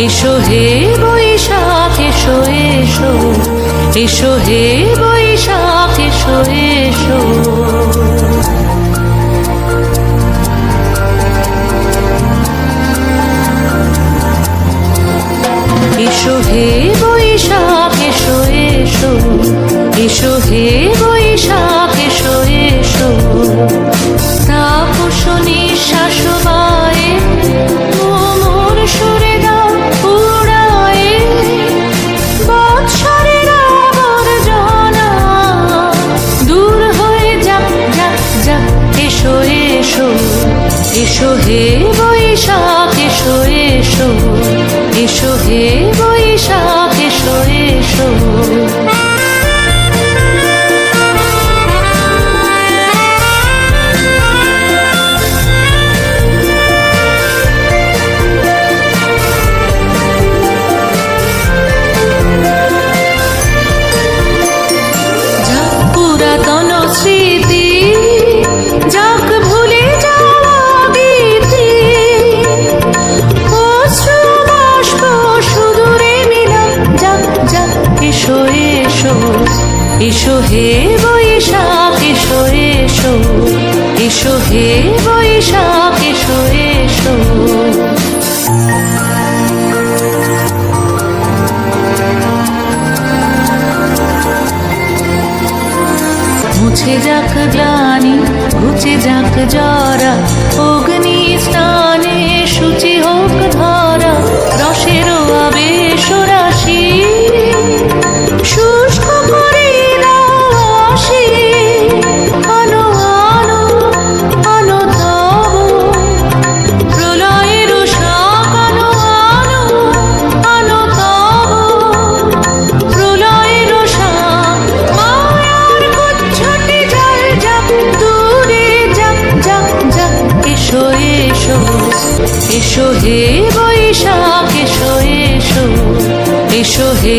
এসো হে বৈশাখ এসো এসো, এসো হে বৈশাখ এসো এসো। এসো হে বৈশাখ এসো এসো, এসো হে বৈশাখ এসো এসো। তাপস নিঃশ্বাস বায়ে মোর সুরে দাও উড়ায়ে, বৎসরের আবর্জনা দূর হয়ে যাক যাক যাক। এসো এসো, এসো হে বৈশাখ এসো এসো, এসো হে বৈশাখ এসো এসো। পুরাতন স্মৃতি যাক ভুলে যাওয়া গীতি, অশ্রু বাষ্প সুদূরে মিলাপ যাক যাক। এসো এসো, এসো হে বৈশাখ এসো এসো, এসো হে বৈশাখ এসো এসো। মুছে যাক গ্লানি ঘুচে যাক জরা, অগ্নি স্নানে শুচি হোক ধরা। রসের আবেশ রাশি শুষ্ক করে দাও আসি, আনো আনো আনো তব প্রলয়ের শাক। আনো আনো আনো তব প্রলয়ের শাক। মায়ার গুচ্ছটি জল যাক দূরে যাক যাক যাক। এসো এসো, এসো হে বৈশাখ এসো এসো, এসো হে